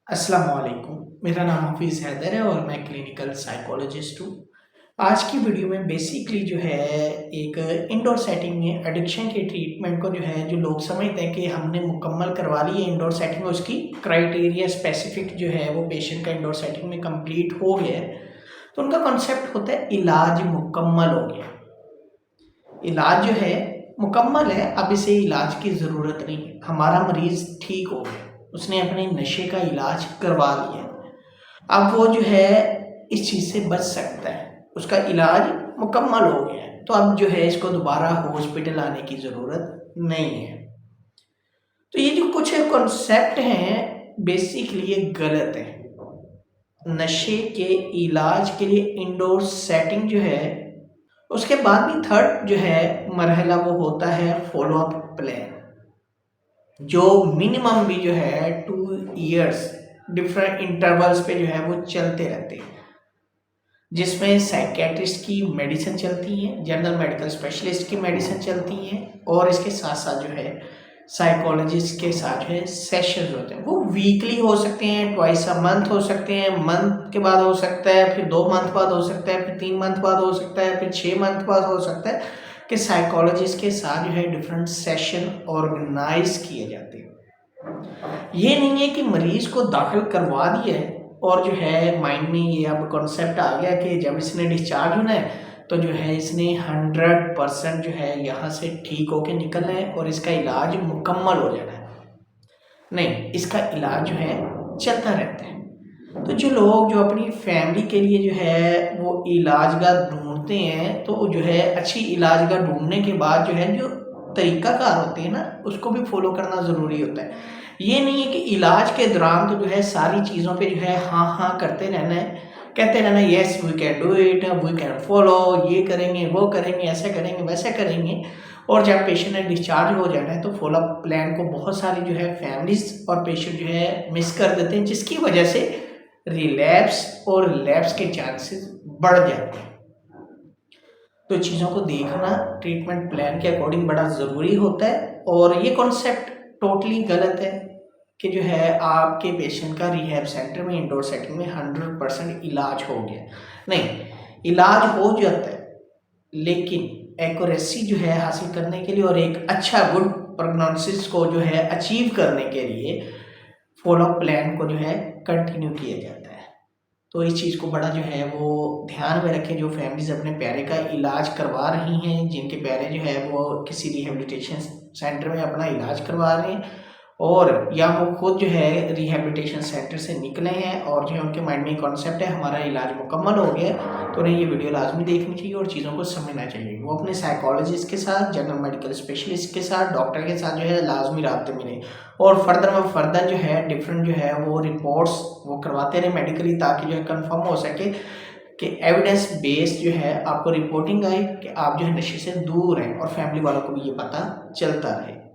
अस्सलाम वालेकुम। मेरा नाम हफीज़ हैदर है और मैं क्लिनिकल साइकोलॉजिस्ट हूँ। आज की वीडियो में बेसिकली जो है एक इंडोर सेटिंग में एडिक्शन के ट्रीटमेंट को जो लोग समझते हैं कि हमने मुकम्मल करवा ली है इंडोर सेटिंग में, उसकी क्राइटेरिया स्पेसिफिक जो है वो पेशेंट का इंडोर सेटिंग में कंप्लीट हो गया है, तो उनका कॉन्सेप्ट होता है इलाज मुकम्मल हो गया। इलाज जो है मुकम्मल है, अब इसे इलाज की ज़रूरत नहीं है, हमारा मरीज़ ठीक हो गया, उसने अपने नशे का इलाज करवा लिया, अब वो जो है इस चीज़ से बच सकता है, उसका इलाज मुकम्मल हो गया है, तो अब जो है इसको दोबारा हॉस्पिटल आने की ज़रूरत नहीं है। तो ये जो कुछ कॉन्सेप्ट हैं बेसिकली ये गलत है। नशे के इलाज के लिए इंडोर सेटिंग जो है, उसके बाद भी थर्ड जो है मरहला वो होता है फॉलो अप प्लान, जो मिनिमम भी जो है 2 इयर्स डिफरेंट इंटरवल्स पे जो है वो चलते रहते हैं, जिसमें साइकेट्रिस्ट की मेडिसिन चलती है, जनरल मेडिकल स्पेशलिस्ट की मेडिसिन चलती है, और इसके साथ साथ जो है साइकोलॉजिस्ट के साथ जो है सेशंस होते हैं। वो वीकली हो सकते हैं, ट्वाइस अ मंथ हो सकते हैं, मंथ के बाद हो सकता है, फिर 2 मंथ बाद हो सकता है, फिर 3 मंथ बाद हो सकता है, फिर 6 मंथ बाद हो सकता है, कि साइकोलॉजिस्ट के साथ जो है डिफरेंट सेशन ऑर्गेनाइज किए जाते हैं। ये नहीं है कि मरीज को दाखिल करवा दिया है और जो है माइंड में ये अब कॉन्सेप्ट आ गया कि जब इसने डिस्चार्ज होना है तो जो है इसने 100% जो है यहाँ से ठीक होके निकलना है और इसका इलाज मुकम्मल हो जाना है। नहीं, इसका इलाज जो है चलता रहता है। तो जो लोग जो अपनी फैमिली के लिए जो है वो इलाजगाह ढूंढते हैं, तो जो है अच्छी इलाजगाह ढूंढने के बाद जो है जो तरीकाकार होते हैं ना, उसको भी फॉलो करना ज़रूरी होता है। ये नहीं है कि इलाज के दौरान तो जो है सारी चीज़ों पे जो है हाँ हाँ करते रहना है, कहते रहना yes we can do it, we can follow, ये करेंगे वो करेंगे, ऐसे करेंगे वैसे करेंगे, और जब पेशेंट ने डिस्चार्ज हो जाना है तो फॉलोअप प्लान को बहुत सारी जो है फैमिलीज और पेशेंट जो है मिस कर देते हैं, जिसकी वजह से रिलैप्स और रिलैप्स के चांसेस बढ़ जाते हैं। तो चीज़ों को देखना ट्रीटमेंट प्लान के अकॉर्डिंग बड़ा ज़रूरी होता है, और ये कॉन्सेप्ट टोटली गलत है कि जो है आपके पेशेंट का रिहैब सेंटर में इंडोर सेटिंग में 100% इलाज हो गया। नहीं, इलाज हो जाता है, लेकिन एक्यूरेसी जो है हासिल करने के लिए और एक अच्छा गुड प्रोग्नोसिस को जो है अचीव करने के लिए फॉलोअप प्लान को जो है कंटिन्यू किया जाता है। तो इस चीज़ को बड़ा जो है वो ध्यान में रखें, जो फैमिलीज अपने प्यारे का इलाज करवा रही हैं, जिनके प्यारे जो है वो किसी रिहेबिलिटेशन सेंटर में अपना इलाज करवा रहे हैं, और या वो खुद जो है रिहेबिलिटेशन सेंटर से निकले हैं और जो है उनके माइंड में कॉन्सेप्ट है हमारा इलाज मुकम्मल हो गया, तो उन्हें ये वीडियो लाजमी देखनी चाहिए और चीज़ों को समझना चाहिए। वो अपने साइकोलॉजिस्ट के साथ, जनरल मेडिकल स्पेशलिस्ट के साथ, डॉक्टर के साथ जो है लाजमी राब्ते में रहें, और फर्दर जो है डिफरेंट जो है वो रिपोर्ट्स वो करवाते रहे मेडिकली, ताकि जो है कंफर्म हो सके कि एविडेंस बेस्ड जो है आपको रिपोर्टिंग आए कि आप जो है नशे से दूर हैं, और फैमिली वालों को भी ये पता चलता रहे।